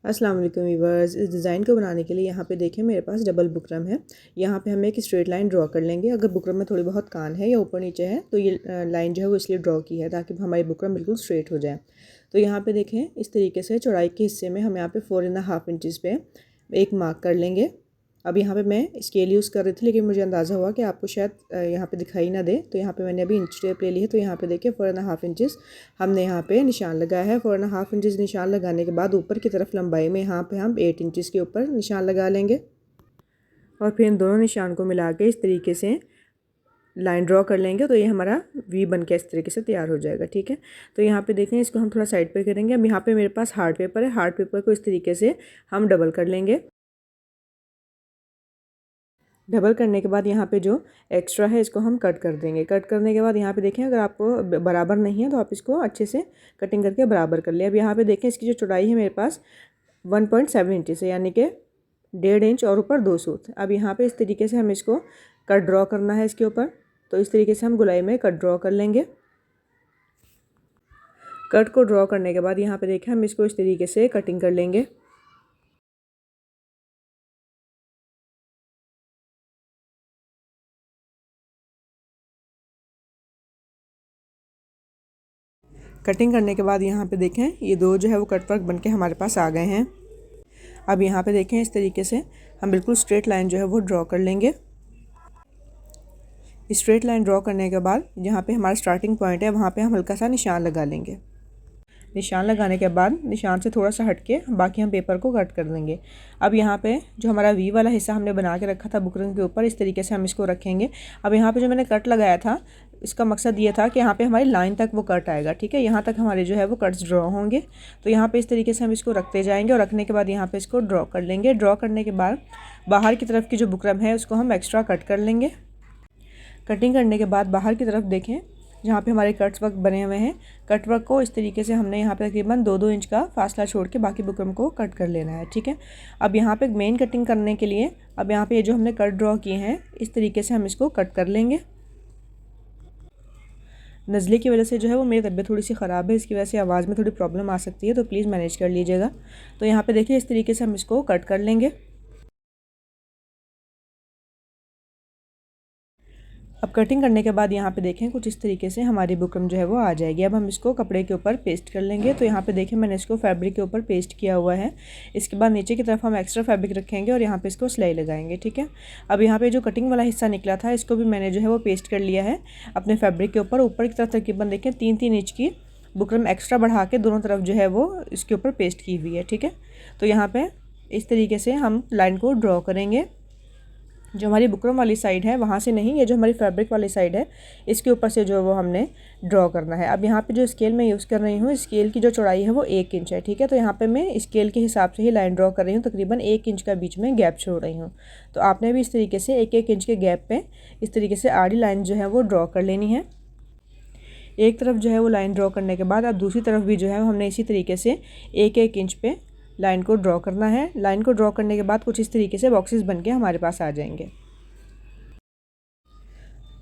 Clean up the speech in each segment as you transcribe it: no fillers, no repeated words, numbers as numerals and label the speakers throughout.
Speaker 1: अस्सलाम वालेकुम वीवर्स। इस डिज़ाइन को बनाने के लिए यहाँ पे देखें मेरे पास डबल बुकरम है। यहाँ पे हम एक स्ट्रेट लाइन ड्रॉ कर लेंगे। अगर बुकरम में थोड़ी बहुत कान है या ऊपर नीचे है तो ये लाइन जो है वो इसलिए ड्रॉ की है ताकि हमारी बुकरम बिल्कुल स्ट्रेट हो जाए। तो यहाँ पे देखें इस तरीके से चौड़ाई के हिस्से में हम यहाँ पे 4.5 इंचज़ पे एक मार्क कर लेंगे। अब यहाँ पे मैं स्केल यूज़ कर रही थी लेकिन मुझे अंदाज़ा हुआ कि आपको शायद यहाँ पे दिखाई ना दे, तो यहाँ पे मैंने अभी इंच टेप ले ली है। तो यहाँ पे देखिए 4.5 इंचज़ हमने यहाँ पे निशान लगाया है। 4.5 इंचज़ निशान लगाने के बाद ऊपर की तरफ लंबाई में यहाँ पे हम 8 इंचज़ के ऊपर निशान लगा लेंगे और फिर इन दोनों निशान को मिला के इस तरीके से लाइन ड्रॉ कर लेंगे। तो ये हमारा वी बन के इस तरीके से तैयार हो जाएगा। ठीक है, तो यहाँ पे देखें इसको हम थोड़ा साइड पे करेंगे। अब यहाँ पे मेरे पास हार्ड पेपर है। हार्ड पेपर को इस तरीके से हम डबल कर लेंगे। डबल करने के बाद यहाँ पे जो एक्स्ट्रा है इसको हम कट कर देंगे। कट करने के बाद यहाँ पे देखें अगर आपको बराबर नहीं है तो आप इसको अच्छे से कटिंग करके बराबर कर लें। अब यहाँ पे देखें इसकी जो चौड़ाई है मेरे पास 1.7 इंच है, यानी कि 1.5 इंच और ऊपर 2 सूत। अब यहाँ पे इस तरीके से हम इसको कट ड्रॉ करना है इसके ऊपर। तो इस तरीके से हम गुलाई में कट ड्रॉ कर लेंगे। कट को ड्रॉ करने के बाद यहाँ पे देखें हम इसको इस तरीके से कटिंग कर लेंगे। कटिंग करने के बाद यहाँ पे देखें ये दो जो है वो कट वर्क बन के हमारे पास आ गए हैं। अब यहाँ पे देखें इस तरीके से हम बिल्कुल स्ट्रेट लाइन जो है वो ड्रॉ कर लेंगे। स्ट्रेट लाइन ड्रॉ करने के बाद जहाँ पे हमारा स्टार्टिंग पॉइंट है वहाँ पे हम हल्का सा निशान लगा लेंगे। निशान लगाने के बाद निशान से थोड़ा सा हटके बाकी हम पेपर को कट कर देंगे। अब यहाँ पे जो हमारा वी वाला हिस्सा हमने बना के रखा था बुकरम के ऊपर, इस तरीके से हम इसको रखेंगे। अब यहाँ पे जो मैंने कट लगाया था इसका मकसद ये था कि यहाँ पे हमारी लाइन तक वो कट आएगा। ठीक है, यहाँ तक हमारे जो है वो कट्स ड्रॉ होंगे। तो यहाँ पे इस तरीके से हम इसको रखते जाएंगे और रखने के बाद यहाँ पे इसको ड्रॉ कर लेंगे। ड्रॉ करने के बाद बाहर की तरफ की जो बुकरम है उसको हम एक्स्ट्रा कट कर लेंगे। कटिंग करने के बाद बाहर की तरफ देखें जहाँ पे हमारे कट्स वर्क बने हुए हैं, कट वर्क को इस तरीके से हमने यहाँ पे तकरीबन 2-2 इंच का फासला छोड़ के बाकी बुकरम को कट कर लेना है। ठीक है, अब यहाँ पे मेन कटिंग करने के लिए अब यहाँ पे ये जो हमने कट ड्रॉ किए हैं इस तरीके से हम इसको कट कर लेंगे। नज़ले की वजह से जो है वो मेरी तबीयत थोड़ी सी ख़राब है, इसकी वजह से आवाज़ में थोड़ी प्रॉब्लम आ सकती है, तो प्लीज़ मैनेज कर लीजिएगा। तो यहाँ पे देखिए इस तरीके से हम इसको कट कर लेंगे। अब कटिंग करने के बाद यहाँ पे देखें कुछ इस तरीके से हमारी बुकरम जो है वो आ जाएगी। अब हम इसको कपड़े के ऊपर पेस्ट कर लेंगे। तो यहाँ पे देखें मैंने इसको फैब्रिक के ऊपर पेस्ट किया हुआ है। इसके बाद नीचे की तरफ हम एक्स्ट्रा फैब्रिक रखेंगे और यहाँ पे इसको सिलाई लगाएंगे। ठीक है, अब यहाँ पे जो कटिंग वाला हिस्सा निकला था इसको भी मैंने जो है वो पेस्ट कर लिया है अपने फैब्रिक के ऊपर। ऊपर की तरफ तकरीबन देखें 3-3 इंच की बुकरम एक्स्ट्रा बढ़ा के दोनों तरफ जो है वो इसके ऊपर पेस्ट की हुई है। ठीक है, तो यहाँ पर इस तरीके से हम लाइन को ड्रॉ करेंगे। जो हमारी बुकरम वाली साइड है वहाँ से नहीं, ये जो हमारी फैब्रिक वाली साइड है इसके ऊपर से जो वो हमने ड्रॉ करना है। अब यहाँ पे जो स्केल मैं यूज़ कर रही हूँ, स्केल की जो चौड़ाई है वो 1 इंच है। ठीक है, तो यहाँ पे मैं स्केल के हिसाब से ही लाइन ड्रॉ कर रही हूँ। तकरीबन 1 इंच का बीच में गैप छोड़ रही हूँ। तो आपने भी इस तरीके से 1-1 इंच के गैप पे इस तरीके से आड़ी लाइन जो है वो ड्रॉ कर लेनी है। एक तरफ जो है वो लाइन ड्रॉ करने के बाद अब दूसरी तरफ भी जो है हमने इसी तरीके से 1-1 इंच पे लाइन को ड्रॉ करना है। लाइन को ड्रॉ करने के बाद कुछ इस तरीके से बॉक्सेस बन के हमारे पास आ जाएंगे।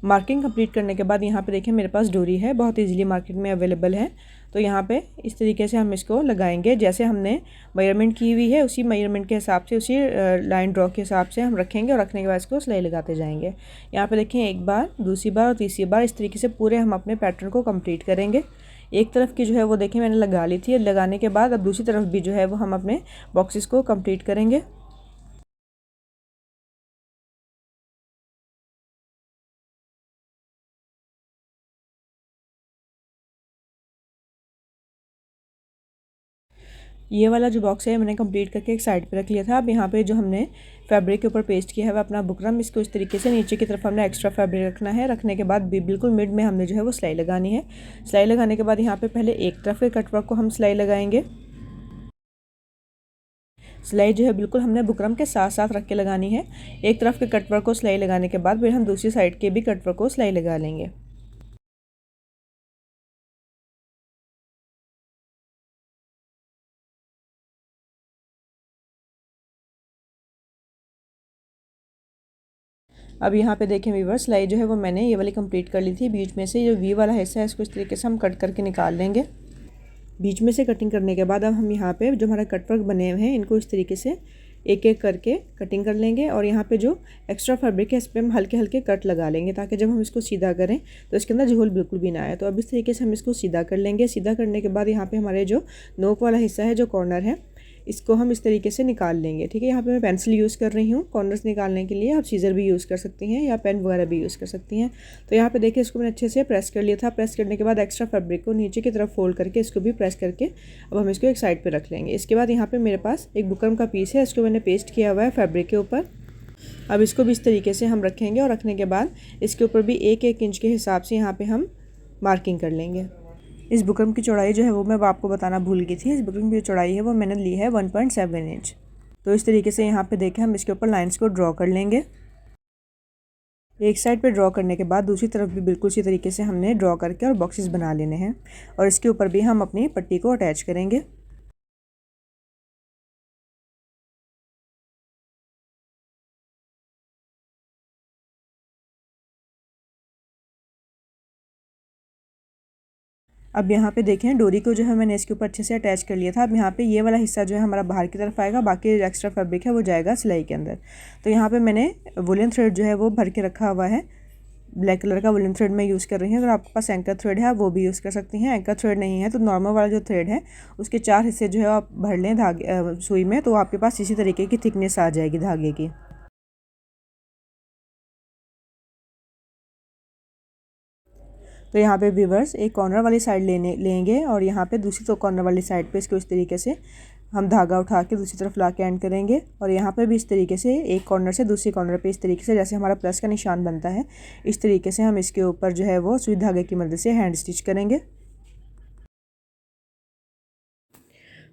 Speaker 1: मार्किंग कंप्लीट करने के बाद यहाँ पे देखें मेरे पास डोरी है, बहुत इजीली मार्केट में अवेलेबल है। तो यहाँ पे इस तरीके से हम इसको लगाएंगे। जैसे हमने मेजरमेंट की हुई है उसी मेजरमेंट के हिसाब से, उसी लाइन ड्रॉ के हिसाब से हम रखेंगे और रखने के बाद इसको सिलाई लगाते जाएंगे। यहाँ पे देखें एक बार, दूसरी बार और तीसरी बार इस तरीके से पूरे हम अपने पैटर्न को कंप्लीट करेंगे। एक तरफ की जो है वो देखें मैंने लगा ली थी, लगाने के बाद अब दूसरी तरफ भी जो है वो हम अपने बॉक्सेस को कंप्लीट करेंगे। ये वाला जो बॉक्स है मैंने कंप्लीट करके एक साइड पे रख लिया था। अब यहाँ पे जो हमने फैब्रिक के ऊपर पेस्ट किया है वह अपना बुकरम, इसको इस तरीके से नीचे की तरफ हमने एक्स्ट्रा फैब्रिक रखना है। रखने के बाद बिल्कुल मिड में हमने जो है वो सिलाई लगानी है। सिलाई लगाने के बाद यहाँ पे पहले एक तरफ के कटवर्क को हम सिलाई लगाएंगे। सिलाई जो है बिल्कुल हमने बुकरम के साथ साथ रख के लगानी है। एक तरफ के कटवर्क को सिलाई लगाने के बाद फिर हम दूसरी साइड के भी कटवर्क को सिलाई लगा लेंगे। अब यहाँ पे देखें वीवर, सिलाई जो है वो मैंने ये वाली कंप्लीट कर ली थी। बीच में से जो वी वाला हिस्सा है इसको इस तरीके से हम कट करके निकाल लेंगे। बीच में से कटिंग करने के बाद अब हम यहाँ पे जो हमारा कटवर्क बने हुए हैं इनको इस तरीके से एक एक करके कटिंग कर लेंगे और यहाँ पे जो एक्स्ट्रा फैब्रिक है इस पर हम हल्के हल्के कट लगा लेंगे ताकि जब हम इसको सीधा करें तो इसके अंदर झोल बिल्कुल भी ना आए। तो अब इस तरीके से हम इसको सीधा कर लेंगे। सीधा करने के बाद यहाँ पे हमारे जो नोक वाला हिस्सा है, जो कॉर्नर है, इसको हम इस तरीके से निकाल लेंगे। ठीक है, यहाँ पे मैं पेंसिल यूज़ कर रही हूँ कॉर्नर्स निकालने के लिए। आप सीज़र भी यूज़ कर सकती हैं या पेन वगैरह भी यूज़ कर सकती हैं। तो यहाँ पे देखिए इसको मैंने अच्छे से प्रेस कर लिया था। प्रेस करने के बाद एक्स्ट्रा फैब्रिक को नीचे की तरफ फोल्ड करके इसको भी प्रेस करके अब हम इसको एक साइड पर रख लेंगे। इसके बाद यहाँ पर मेरे पास एक बुकरम का पीस है, इसको मैंने पेस्ट किया हुआ है फैब्रिक के ऊपर। अब इसको भी इस तरीके से हम रखेंगे और रखने के बाद इसके ऊपर भी 1-1 इंच के हिसाब से यहाँ पे हम मार्किंग कर लेंगे। इस बुकरम की चौड़ाई जो है वो मैं आपको बताना भूल गई थी। इस बुकरम की जो चौड़ाई है वो मैंने ली है 1.7 इंच। तो इस तरीके से यहाँ पे देखें हम इसके ऊपर लाइंस को ड्रॉ कर लेंगे। एक साइड पे ड्रॉ करने के बाद दूसरी तरफ भी बिल्कुल इसी तरीके से हमने ड्रॉ करके और बॉक्सेस बना लेने हैं और इसके ऊपर भी हम अपनी पट्टी को अटैच करेंगे। अब यहाँ पे देखें डोरी को जो है मैंने इसके ऊपर अच्छे से अटैच कर लिया था। अब यहाँ पे ये वाला हिस्सा जो है हमारा बाहर की तरफ आएगा, बाकी एक्स्ट्रा फैब्रिक है वो जाएगा सिलाई के अंदर। तो यहाँ पे मैंने वुलन थ्रेड जो है वो भर के रखा हुआ है। ब्लैक कलर का वुलन थ्रेड मैं यूज़ कर रही हूँ। अगर आपके पास एंकर थ्रेड है आप वो भी यूज़ कर सकती हैं। एंकर थ्रेड नहीं है तो नॉर्मल वाला जो थ्रेड है उसके 4 हिस्से जो है आप भर लें धागे सुई में, तो आपके पास इसी तरीके की थिकनेस आ जाएगी धागे की। तो यहाँ पे व्यूअर्स एक कॉर्नर वाली साइड लेंगे और यहाँ पे दूसरी तो कॉर्नर वाली साइड पे इसको इस तरीके से हम धागा उठा के दूसरी तरफ ला के एंड करेंगे और यहाँ पे भी इस तरीके से एक कॉर्नर से दूसरी कॉर्नर पे इस तरीके से जैसे हमारा प्लस का निशान बनता है इस तरीके से हम इसके ऊपर जो है वो सुई धागे की मदद से हैंड स्टिच करेंगे।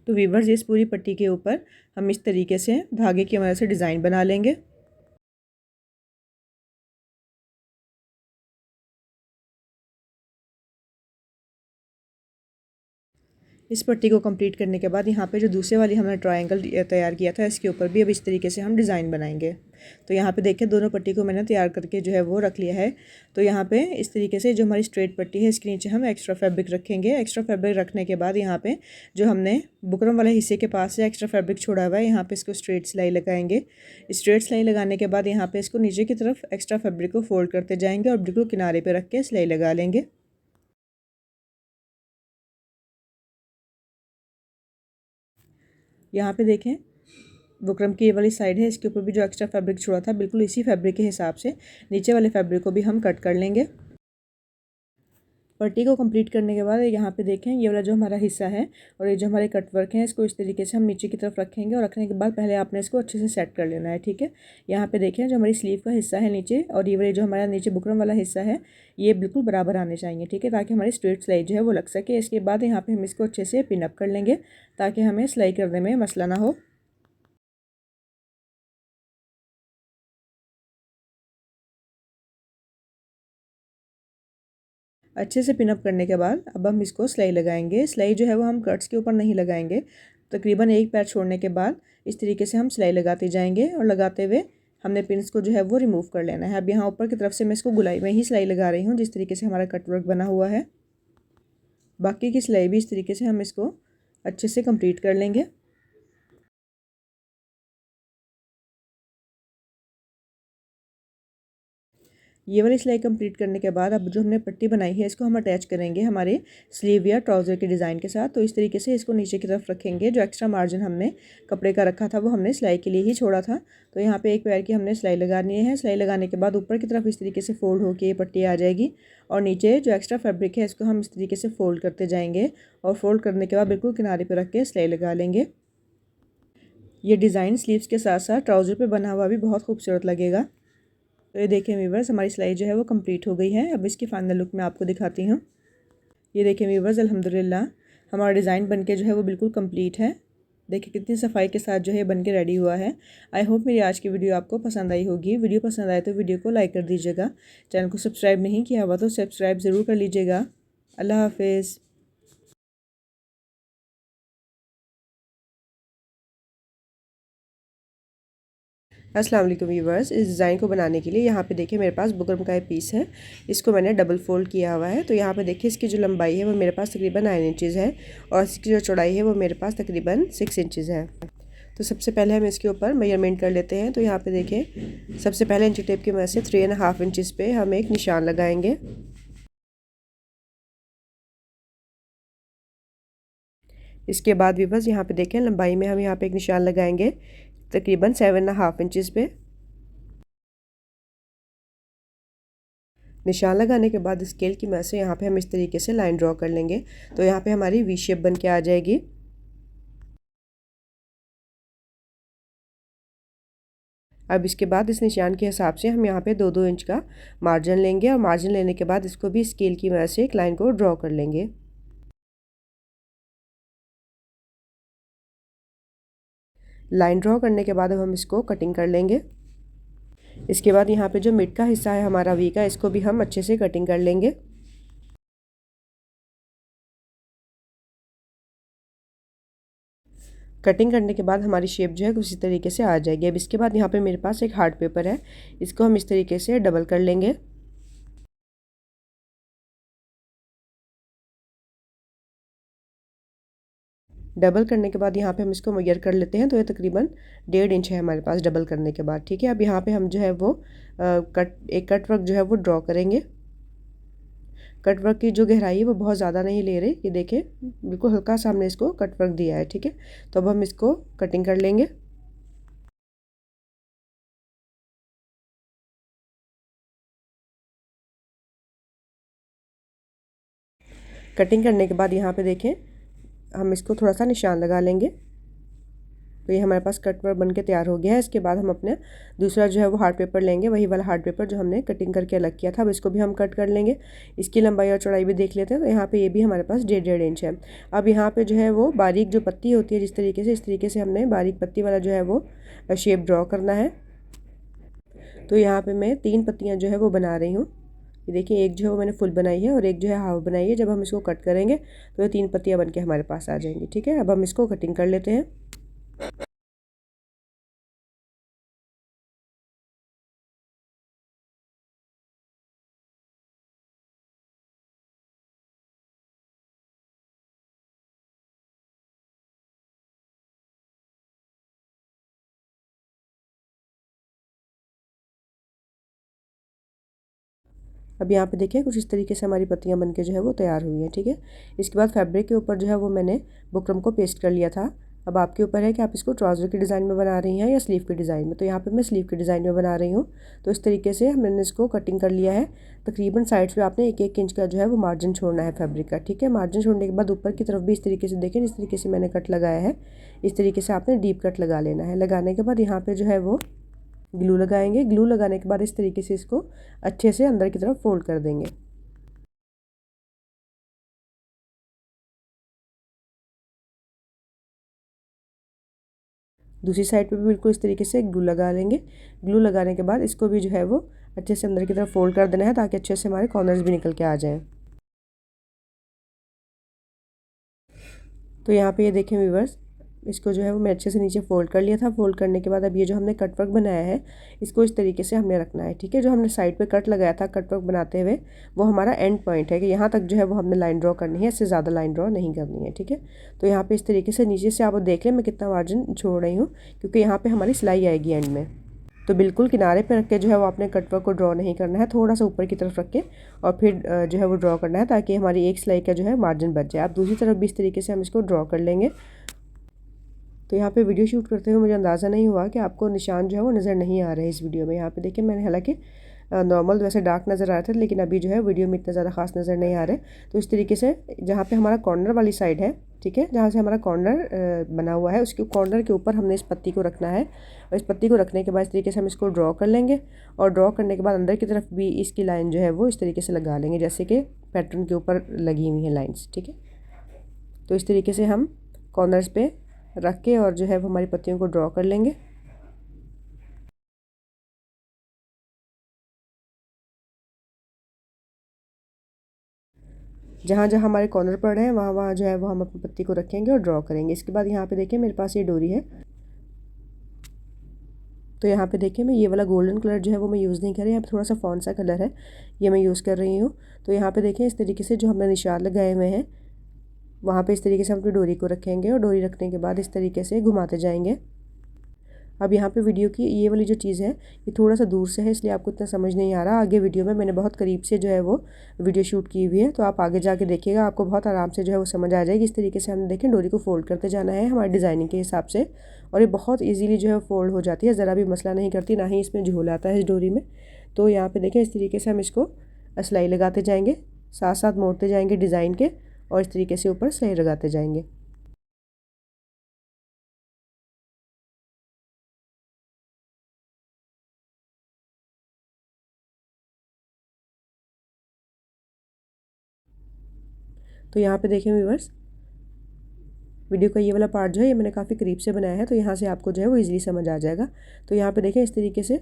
Speaker 1: तो व्यूअर्स इस पूरी पट्टी के ऊपर हम इस तरीके से धागे की मदद से डिज़ाइन बना लेंगे। इस पट्टी को कंप्लीट करने के बाद यहाँ पे जो दूसरे वाली हमने ट्रायंगल तैयार किया था इसके ऊपर भी अब इस तरीके से हम डिज़ाइन बनाएंगे। तो यहाँ पे देखिए दोनों पट्टी को मैंने तैयार करके जो है वो रख लिया है। तो यहाँ पे इस तरीके से जो हमारी स्ट्रेट पट्टी है इसके नीचे हम एक्स्ट्रा फैब्रिक रखेंगे। एक्स्ट्रा फैब्रिक रखने के बाद यहाँ पे जो हमने बुकरम वाले हिस्से के पास से एक्स्ट्रा फैब्रिक छोड़ा हुआ है यहाँ पे इसको स्ट्रेट सिलाई लगाएंगे। स्ट्रेट सिलाई लगाने के बाद यहाँ पे इसको नीचे की तरफ एक्स्ट्रा फैब्रिक को फोल्ड करते जाएंगे और बिल्कुल किनारे पर रख के सिलाई लगा लेंगे। यहाँ पे देखें बुकरम की ये वाली साइड है, इसके ऊपर भी जो एक्स्ट्रा फैब्रिक छोड़ा था बिल्कुल इसी फैब्रिक के हिसाब से नीचे वाले फैब्रिक को भी हम कट कर लेंगे। पट्टी को कंप्लीट करने के बाद यहाँ पे देखें ये वाला जो हमारा हिस्सा है और ये जो हमारे कट वर्क हैं इसको इस तरीके से हम नीचे की तरफ रखेंगे और रखने के बाद पहले आपने इसको अच्छे से सेट कर लेना है। ठीक है, यहाँ पे देखें जो हमारी स्लीव का हिस्सा है नीचे और ये वाले जो हमारा नीचे बुकरम वाला हिस्सा है ये बिल्कुल बराबर आने चाहिए। ठीक है, ताकि हमारी स्ट्रेट सिलाई जो है वो लग सके। इसके बाद यहाँ पर हम इसको अच्छे से पिन अप कर लेंगे ताकि हमें सिलाई करने में मसला ना हो। अच्छे से पिनअप करने के बाद अब हम इसको सिलाई लगाएंगे। सिलाई जो है वो हम कट्स के ऊपर नहीं लगाएंगे। तकरीबन एक पैर छोड़ने के बाद इस तरीके से हम सिलाई लगाते जाएंगे और लगाते हुए हमने पिन्स को जो है वो रिमूव कर लेना है। अब यहाँ ऊपर की तरफ से मैं इसको गुलाई में ही सिलाई लगा रही हूँ जिस तरीके से हमारा कटवर्क बना हुआ है। बाकी की सिलाई भी इस तरीके से हम इसको अच्छे से कंप्लीट कर लेंगे। ये वाली सिलाई कंप्लीट करने के बाद अब जो हमने पट्टी बनाई है इसको हम अटैच करेंगे हमारे स्लीव या ट्राउज़र के डिज़ाइन के साथ। तो इस तरीके से इसको नीचे की तरफ रखेंगे। जो एक्स्ट्रा मार्जिन हमने कपड़े का रखा था वो हमने सिलाई के लिए ही छोड़ा था। तो यहाँ पे एक पैर की हमने सिलाई लगानी है। सिलाई लगाने के बाद ऊपर की तरफ इस तरीके से फोल्ड होकर ये पट्टी आ जाएगी और नीचे जो एक्स्ट्रा फैब्रिक है इसको हम इस तरीके से फोल्ड करते जाएंगे और फोल्ड करने के बाद बिल्कुल किनारे पर रख के सिलाई लगा लेंगे। ये डिज़ाइन स्लीव्स के साथ साथ ट्राउज़र पे बना हुआ भी बहुत खूबसूरत लगेगा। तो ये देखिए व्यूअर्स हमारी सिलाई जो है वो कंप्लीट हो गई है। अब इसकी फाइनल लुक मैं आपको दिखाती हूँ। ये देखिए व्यूअर्स अल्हम्दुलिल्लाह हमारा डिज़ाइन बनके जो है वो बिल्कुल कंप्लीट है। देखिए कितनी सफाई के साथ जो है बनके रेडी हुआ है। आई होप मेरी आज की वीडियो आपको पसंद आई होगी। वीडियो पसंद आए तो वीडियो को लाइक कर दीजिएगा। चैनल को सब्सक्राइब नहीं किया हुआ तो सब्सक्राइब ज़रूर कर लीजिएगा। अल्लाह हाफिज़। अस्सलाम वालेकुम व्यूअर्स। इस डिज़ाइन को बनाने के लिए यहाँ पे देखिए मेरे पास बुकरम का एक पीस है, इसको मैंने डबल फोल्ड किया हुआ है। तो यहाँ पे देखिए इसकी जो लंबाई है वो मेरे पास तकरीबन 9 इंचज़ है और इसकी जो चौड़ाई है वो मेरे पास तकरीबन 6 इंचज़ है। तो सबसे पहले हम इसके ऊपर मेजरमेंट कर लेते हैं। तो यहाँ पे देखिए सबसे पहले इंची टेप की मदद से 3.5 इंचज़ पे हम एक निशान लगाएंगे। इसके बाद भी बस यहाँ पे देखें लंबाई में हम यहाँ पे एक निशान लगाएंगे तकरीबन 7.5 इंचज़ पे। निशान लगाने के बाद स्केल की मदद से यहाँ पे हम इस तरीके से लाइन ड्रॉ कर लेंगे। तो यहाँ पे हमारी वी शेप बन के आ जाएगी। अब इसके बाद इस निशान के हिसाब से हम यहाँ पे 2-2 इंच का मार्जिन लेंगे और मार्जिन लेने के बाद इसको भी स्केल की मदद से एक लाइन को ड्रॉ कर लेंगे। लाइन ड्रॉ करने के बाद अब हम इसको कटिंग कर लेंगे। इसके बाद यहाँ पे जो मिड का हिस्सा है हमारा वी का, इसको भी हम अच्छे से कटिंग कर लेंगे। कटिंग करने के बाद हमारी शेप जो है उसी तरीके से आ जाएगी। अब इसके बाद यहाँ पे मेरे पास एक हार्ड पेपर है, इसको हम इस तरीके से डबल कर लेंगे। डबल करने के बाद यहाँ पे हम इसको मेजर कर लेते हैं। तो ये तकरीबन 1.5 इंच है हमारे पास डबल करने के बाद। ठीक है, अब यहाँ पे हम जो है वो एक कट वर्क जो है वो ड्रॉ करेंगे। कट वर्क की जो गहराई है वो बहुत ज़्यादा नहीं ले रहे, ये देखें बिल्कुल हल्का सा हमने इसको कट वर्क दिया है। ठीक है, तो अब हम इसको कटिंग कर लेंगे। कटिंग करने के बाद यहाँ पे देखें हम इसको थोड़ा सा निशान लगा लेंगे। तो ये हमारे पास कट वर्क बन के तैयार हो गया है। इसके बाद हम अपने दूसरा जो है वो हार्ड पेपर लेंगे, वही वाला हार्ड पेपर जो हमने कटिंग करके अलग किया था। अब इसको भी हम कट कर लेंगे। इसकी लंबाई और चौड़ाई भी देख लेते हैं। तो यहाँ पे ये भी हमारे पास 1.5 इंच है। अब यहाँ पे जो है वो बारीक जो पत्ती होती है जिस तरीके से, इस तरीके से हमने बारीक पत्ती वाला जो है वो शेप ड्रॉ करना है। तो यहाँ पर मैं 3 पत्तियाँ जो है वो बना रही हूँ। ये देखिए एक जो है वो मैंने फुल बनाई है और एक जो है हाफ बनाई है। जब हम इसको कट करेंगे तो ये 3 पत्तियाँ बन के हमारे पास आ जाएंगी। ठीक है, अब हम इसको कटिंग कर लेते हैं। अब यहाँ पे देखिए कुछ इस तरीके से हमारी पत्तियाँ बनके जो है वो तैयार हुई हैं। ठीक है, इसके बाद फैब्रिक के ऊपर जो है वो मैंने बुकरम को पेस्ट कर लिया था। अब आपके ऊपर है कि आप इसको ट्राउज़र के डिज़ाइन में बना रही हैं या स्लीव के डिज़ाइन में। तो यहाँ पे मैं स्लीव के डिज़ाइन में बना रही हूँ। तो इस तरीके से मैंने इसको कटिंग कर लिया है। तकरीबन साइड्स पे आपने 1-1 इंच का जो है वो मार्जिन छोड़ना है फैब्रिक का। ठीक है, मार्जिन छोड़ने के बाद ऊपर की तरफ भी इस तरीके से देखें, इस तरीके से मैंने कट लगाया है। इस तरीके से आपने डीप कट लगा लेना है। लगाने के बाद यहाँ पर जो है वो ग्लू लगाएंगे। ग्लू लगाने के बाद इस तरीके से इसको अच्छे से अंदर की तरफ फोल्ड कर देंगे। दूसरी साइड पे भी बिल्कुल इस तरीके से ग्लू लगा लेंगे। ग्लू लगाने के बाद इसको भी जो है वो अच्छे से अंदर की तरफ फोल्ड कर देना है ताकि अच्छे से हमारे कॉर्नर्स भी निकल के आ जाएं। तो यहाँ पे ये देखें व्यूअर्स, इसको जो है वो मैं अच्छे से नीचे फोल्ड कर लिया था। फोल्ड करने के बाद अब ये जो हमने कट वर्क बनाया है इसको इस तरीके से हमने रखना है। ठीक है, जो हमने साइड पे कट लगाया था कट वर्क बनाते हुए वो हमारा एंड पॉइंट है कि यहाँ तक जो है वो हमने लाइन ड्रॉ करनी है, इससे ज़्यादा लाइन ड्रॉ नहीं करनी है। ठीक है, तो यहाँ पे इस तरीके से नीचे से आप देख लें मैं कितना मार्जिन छोड़ रही हूँ, क्योंकि यहाँ पर हमारी सिलाई आएगी एंड में। तो बिल्कुल किनारे पे रख के जो है वो आपने कटवर्क को ड्रॉ नहीं करना है, थोड़ा सा ऊपर की तरफ रख के और फिर जो है वो ड्रॉ करना है ताकि हमारी एक सिलाई का जो है मार्जिन बच जाए। अब दूसरी तरफ भी इस तरीके से हम इसको ड्रॉ कर लेंगे। तो यहाँ पे वीडियो शूट करते हुए मुझे अंदाज़ा नहीं हुआ कि आपको निशान जो है वो नज़र नहीं आ रहे हैं इस वीडियो में। यहाँ पे देखिए मैंने हालांकि नॉर्मल वैसे डार्क नज़र आ रहे थे, लेकिन अभी जो है वीडियो में इतना ज़्यादा खास नज़र नहीं आ रहे। तो इस तरीके से जहाँ पे हमारा कॉर्नर वाली साइड है, ठीक है, जहाँ से हमारा कॉर्नर बना हुआ है उसके कॉर्नर के ऊपर हमने इस पत्ती को रखना है। और इस पत्ती को रखने के बाद इस तरीके से हम इसको ड्रॉ कर लेंगे और ड्रॉ करने के बाद अंदर की तरफ भी इसकी लाइन जो है वो इस तरीके से लगा लेंगे जैसे कि पैटर्न के ऊपर लगी हुई हैं लाइन्स। ठीक है, तो इस तरीके से हम कॉर्नर्स पे रख के और जो है वो हमारी पत्तियों को ड्रॉ कर लेंगे। जहाँ जहाँ हमारे कॉर्नर पड़ रहे हैं वहाँ वहाँ जो है वो हम अपनी पत्ती को रखेंगे और ड्रॉ करेंगे। इसके बाद यहाँ पे देखिए मेरे पास ये डोरी है। तो यहाँ पे देखिए मैं ये वाला गोल्डन कलर जो है वो मैं यूज़ नहीं कर रही, यहाँ पे थोड़ा सा फॉन सा कलर है, ये मैं यूज़ कर रही हूँ। तो यहाँ पे देखिए इस तरीके से जो हमने निशान लगाए हुए हैं वहाँ पे इस तरीके से हम अपनी डोरी को रखेंगे और डोरी रखने के बाद इस तरीके से घुमाते जाएंगे। अब यहाँ पे वीडियो की ये वाली जो चीज़ है ये थोड़ा सा दूर से है, इसलिए आपको इतना समझ नहीं आ रहा। आगे वीडियो में मैंने बहुत करीब से जो है वो वीडियो शूट की हुई है, तो आप आगे जाके देखिएगा, आपको बहुत आराम से जो है वो समझ आ जाएगी। इस तरीके से हमने देखें डोरी को फोल्ड करते जाना है हमारी डिज़ाइनिंग के हिसाब से, और ये बहुत ईजीली जो है फोल्ड हो जाती है, ज़रा भी मसला नहीं करती, ना ही इसमें झोल आता है इस डोरी में। तो यहाँ पर देखें इस तरीके से हम इसको सिलाई लगाते जाएंगे, साथ साथ मोड़ते जाएंगे डिज़ाइन के, और इस तरीके से ऊपर सिलाई लगाते जाएंगे। तो यहाँ पे देखें व्यूअर्स, वीडियो का ये वाला पार्ट जो है ये मैंने काफ़ी करीब से बनाया है, तो यहाँ से आपको जो है वो इजीली समझ आ जाएगा। तो यहाँ पे देखें इस तरीके से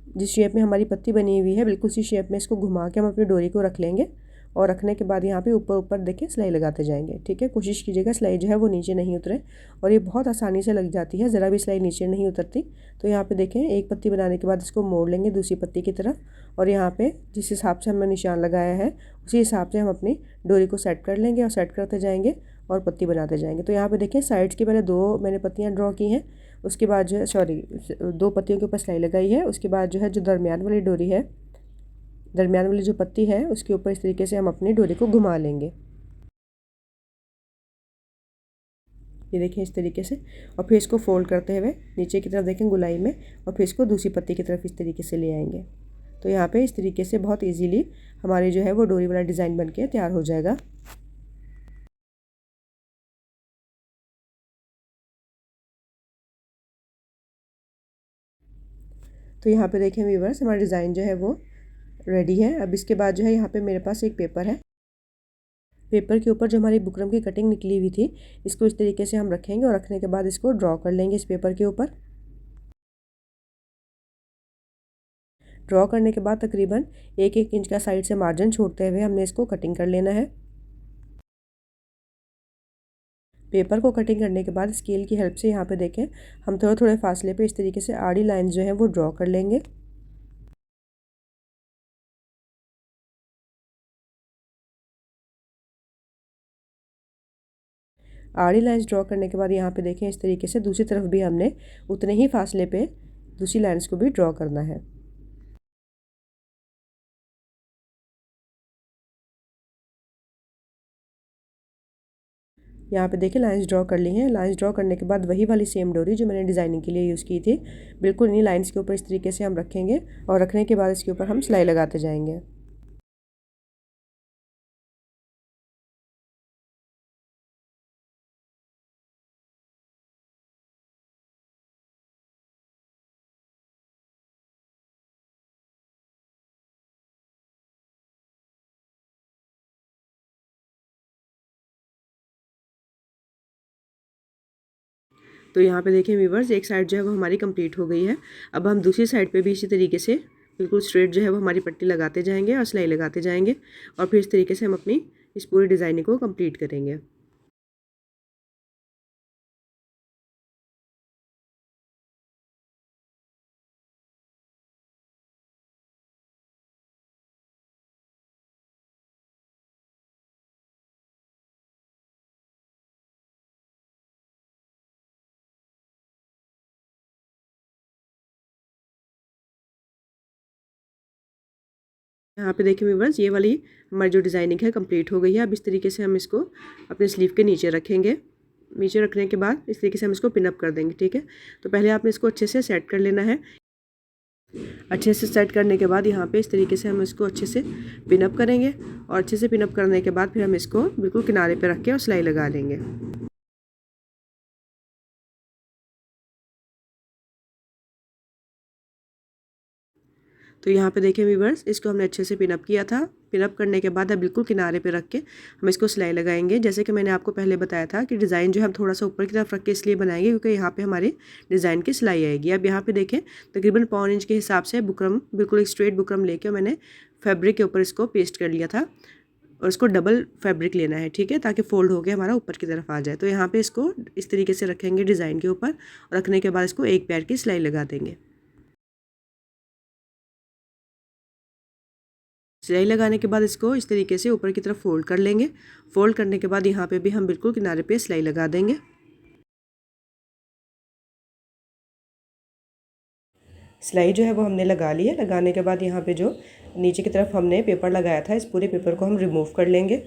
Speaker 1: जिस शेप में हमारी पत्ती बनी हुई है बिल्कुल सी शेप में इसको घुमा के हम अपनी डोरी को रख लेंगे, और रखने के बाद यहाँ पे ऊपर ऊपर देखें सिलाई लगाते जाएंगे। ठीक है, कोशिश कीजिएगा सिलाई जो है वो नीचे नहीं उतरे, और ये बहुत आसानी से लग जाती है, ज़रा भी सिलाई नीचे नहीं उतरती। तो यहाँ पे देखें एक पत्ती बनाने के बाद इसको मोड़ लेंगे दूसरी पत्ती की तरफ, और यहाँ पे जिस हिसाब से हमने निशान लगाया है उसी हिसाब से हम अपनी डोरी को सेट कर लेंगे और सेट करते जाएंगे और पत्ती बनाते जाएंगे। तो यहाँ पे देखिए साइड्स की पहले 2 मैंने पत्तियाँ ड्रॉ की हैं, उसके बाद जो है 2 पत्तियों के ऊपर सिलाई लगाई है, उसके बाद जो है जो दरमियान वाली डोरी है, दरमियान वाली जो पत्ती है उसके ऊपर इस तरीके से हम अपनी डोरी को घुमा लेंगे, ये देखें इस तरीके से, और फिर इसको फोल्ड करते हुए नीचे की तरफ देखें गुलाई में, और फिर इसको दूसरी पत्ती की तरफ इस तरीके से ले आएंगे। तो यहाँ पे इस तरीके से बहुत इजीली हमारी जो है वो डोरी वाला डिज़ाइन बनके तैयार हो जाएगा। तो यहाँ पे देखें व्यूवर्स हमारा डिज़ाइन जो है वो रेडी है। अब इसके बाद जो है यहाँ पे मेरे पास एक पेपर है, पेपर के ऊपर जो हमारी बुकरम की कटिंग निकली हुई थी इसको इस तरीके से हम रखेंगे, और रखने के बाद इसको ड्रॉ कर लेंगे इस पेपर के ऊपर। ड्रॉ करने के बाद तकरीबन 1-1 इंच का साइड से मार्जिन छोड़ते हुए हमने इसको कटिंग कर लेना है। पेपर को कटिंग करने के बाद स्केल की हेल्प से यहाँ पे देखें हम थोड़े थोड़े फासले पे इस तरीके से आड़ी लाइन जो है वो ड्रॉ कर लेंगे। आड़ी लाइंस ड्रॉ करने के बाद यहाँ पे देखें इस तरीके से दूसरी तरफ भी हमने उतने ही फासले पे दूसरी लाइंस को भी ड्रॉ करना है। यहाँ पे देखिए लाइंस ड्रॉ कर ली हैं। लाइंस ड्रॉ करने के बाद वही वाली सेम डोरी जो मैंने डिज़ाइनिंग के लिए यूज़ की थी बिल्कुल इन्हीं लाइंस के ऊपर इस तरीके से हम रखेंगे, और रखने के बाद इसके ऊपर हम सिलाई लगाते जाएंगे। तो यहाँ पे देखें व्यूवर्स एक साइड जो है वो हमारी कंप्लीट हो गई है। अब हम दूसरी साइड पे भी इसी तरीके से बिल्कुल स्ट्रेट जो है वो हमारी पट्टी लगाते जाएंगे और सिलाई लगाते जाएंगे, और फिर इस तरीके से हम अपनी इस पूरी डिज़ाइनिंग को कंप्लीट करेंगे। यहाँ पे देखिए व्यूअर्स ये वाली हमारी जो डिज़ाइनिंग है कंप्लीट हो गई है। अब इस तरीके से हम इसको अपने स्लीव के नीचे रखेंगे। नीचे रखने के बाद इस तरीके से हम इसको पिनअप कर देंगे। ठीक है, तो पहले आपने इसको अच्छे से सेट कर लेना है। अच्छे से सेट करने के बाद यहाँ पे इस तरीके से हम इसको अच्छे से पिनअप करेंगे, और अच्छे से पिनअप करने के बाद फिर हम इसको बिल्कुल किनारे पे रख के और सिलाई लगा लेंगे। तो यहाँ पे देखें व्यूवर्स इसको हमने अच्छे से पिनअप किया था। पिनअप करने के बाद अब बिल्कुल किनारे पे रख के हम इसको सिलाई लगाएंगे। जैसे कि मैंने आपको पहले बताया था कि डिज़ाइन जो है हम थोड़ा सा ऊपर की तरफ रख के इसलिए बनाएंगे क्योंकि यहाँ पे हमारे डिज़ाइन की सिलाई आएगी। अब यहाँ पे देखें तकरीबन 1.25 इंच के हिसाब से बुकरम बिल्कुल एक स्ट्रेट बुकरम लेके मैंने फैब्रिक के ऊपर इसको पेस्ट कर लिया था, और इसको डबल फैब्रिक लेना है। ठीक है, ताकि फोल्ड होकर हमारा ऊपर की तरफ आ जाए। तो यहाँ पे इसको इस तरीके से रखेंगे डिज़ाइन के ऊपर, और रखने के बाद इसको एक पैर की सिलाई लगा देंगे। सिलाई लगाने के बाद इसको इस तरीके से ऊपर की तरफ फोल्ड कर लेंगे। फोल्ड करने के बाद यहाँ पे भी हम बिल्कुल किनारे पे सिलाई लगा देंगे। सिलाई जो है वो हमने लगा ली है। लगाने के बाद यहाँ पे जो नीचे की तरफ हमने पेपर लगाया था, इस पूरे पेपर को हम रिमूव कर लेंगे।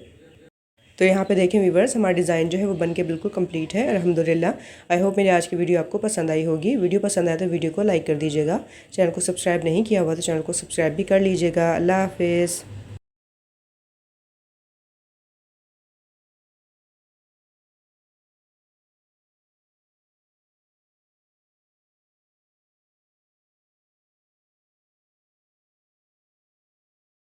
Speaker 1: तो यहाँ पे देखें व्यूवर्स, हमारा डिज़ाइन जो है वो बनके बिल्कुल कंप्लीट है अल्हम्दुलिल्लाह। आई होप मेरी आज की वीडियो आपको पसंद आई होगी। वीडियो पसंद आए तो वीडियो को लाइक कर दीजिएगा। चैनल को सब्सक्राइब नहीं किया हुआ तो चैनल को सब्सक्राइब भी कर लीजिएगा। अल्लाह हाफिज़।